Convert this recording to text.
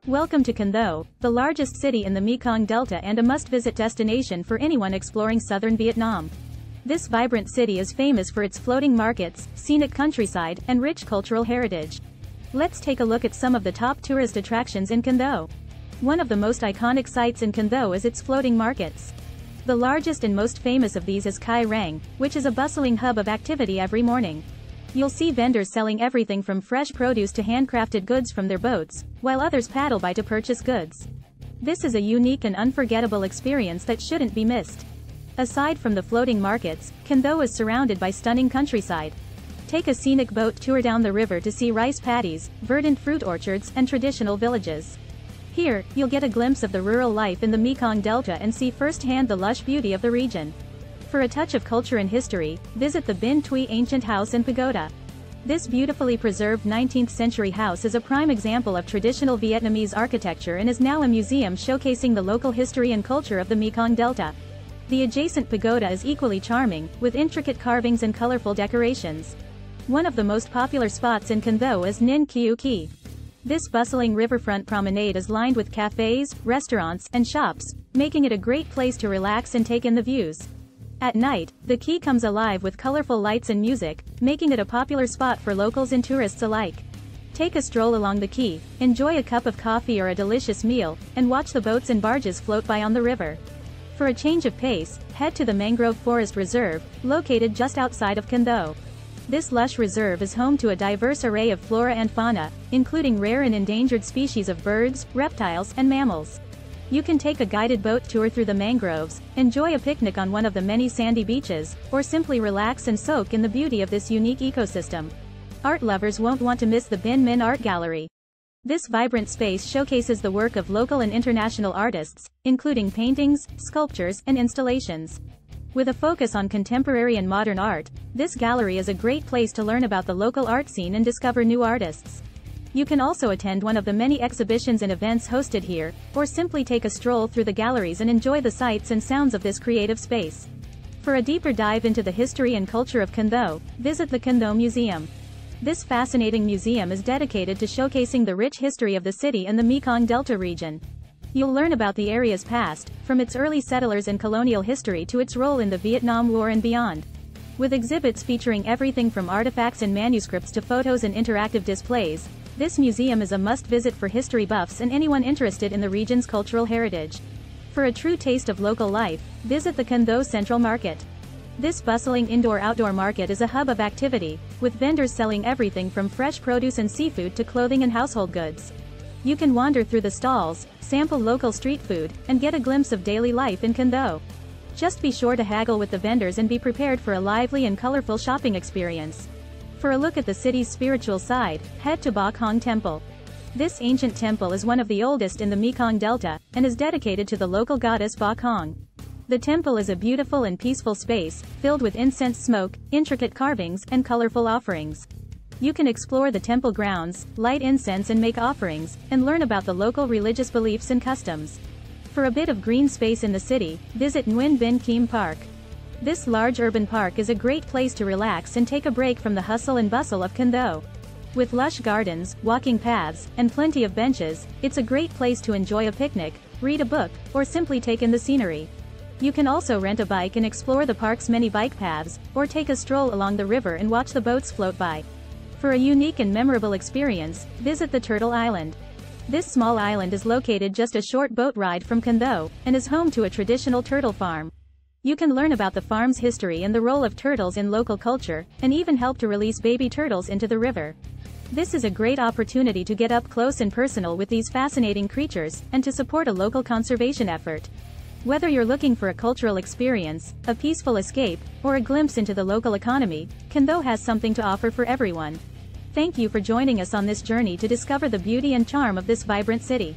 Welcome to Can Tho, the largest city in the Mekong Delta and a must-visit destination for anyone exploring southern Vietnam. This vibrant city is famous for its floating markets, scenic countryside, and rich cultural heritage. Let's take a look at some of the top tourist attractions in Can Tho. One of the most iconic sites in Can Tho is its floating markets. The largest and most famous of these is Kai Rang, which is a bustling hub of activity every morning. You'll see vendors selling everything from fresh produce to handcrafted goods from their boats, while others paddle by to purchase goods. This is a unique and unforgettable experience that shouldn't be missed. Aside from the floating markets, Can Tho is surrounded by stunning countryside. Take a scenic boat tour down the river to see rice paddies, verdant fruit orchards, and traditional villages. Here, you'll get a glimpse of the rural life in the Mekong Delta and see firsthand the lush beauty of the region. For a touch of culture and history, visit the Bin Thuy Ancient House and Pagoda. This beautifully preserved 19th-century house is a prime example of traditional Vietnamese architecture and is now a museum showcasing the local history and culture of the Mekong Delta. The adjacent pagoda is equally charming, with intricate carvings and colorful decorations. One of the most popular spots in Can Tho is Ninh Kieu Key. This bustling riverfront promenade is lined with cafes, restaurants, and shops, making it a great place to relax and take in the views. At night, the quay comes alive with colorful lights and music, making it a popular spot for locals and tourists alike. Take a stroll along the quay, enjoy a cup of coffee or a delicious meal, and watch the boats and barges float by on the river. For a change of pace, head to the Mangrove Forest Reserve, located just outside of Can Tho. This lush reserve is home to a diverse array of flora and fauna, including rare and endangered species of birds, reptiles, and mammals. You can take a guided boat tour through the mangroves, enjoy a picnic on one of the many sandy beaches, or simply relax and soak in the beauty of this unique ecosystem. Art lovers won't want to miss the Bin Minh Art Gallery. This vibrant space showcases the work of local and international artists, including paintings, sculptures, and installations. With a focus on contemporary and modern art, this gallery is a great place to learn about the local art scene and discover new artists. You can also attend one of the many exhibitions and events hosted here, or simply take a stroll through the galleries and enjoy the sights and sounds of this creative space. For a deeper dive into the history and culture of Can Tho, visit the Can Tho Museum. This fascinating museum is dedicated to showcasing the rich history of the city and the Mekong Delta region. You'll learn about the area's past, from its early settlers and colonial history to its role in the Vietnam War and beyond. With exhibits featuring everything from artifacts and manuscripts to photos and interactive displays, this museum is a must-visit for history buffs and anyone interested in the region's cultural heritage. For a true taste of local life, visit the Can Tho Central Market. This bustling indoor-outdoor market is a hub of activity, with vendors selling everything from fresh produce and seafood to clothing and household goods. You can wander through the stalls, sample local street food, and get a glimpse of daily life in Can Tho. Just be sure to haggle with the vendors and be prepared for a lively and colorful shopping experience. For a look at the city's spiritual side, head to Ba Kong Temple. This ancient temple is one of the oldest in the Mekong Delta, and is dedicated to the local goddess Ba Kong. The temple is a beautiful and peaceful space, filled with incense smoke, intricate carvings, and colorful offerings. You can explore the temple grounds, light incense and make offerings, and learn about the local religious beliefs and customs. For a bit of green space in the city, visit Nguyen Binh Kim Park. This large urban park is a great place to relax and take a break from the hustle and bustle of Can Tho. With lush gardens, walking paths, and plenty of benches, it's a great place to enjoy a picnic, read a book, or simply take in the scenery. You can also rent a bike and explore the park's many bike paths, or take a stroll along the river and watch the boats float by. For a unique and memorable experience, visit the Turtle Island. This small island is located just a short boat ride from Can Tho, and is home to a traditional turtle farm. You can learn about the farm's history and the role of turtles in local culture, and even help to release baby turtles into the river. This is a great opportunity to get up close and personal with these fascinating creatures, and to support a local conservation effort. Whether you're looking for a cultural experience, a peaceful escape, or a glimpse into the local economy, Can Tho has something to offer for everyone. Thank you for joining us on this journey to discover the beauty and charm of this vibrant city.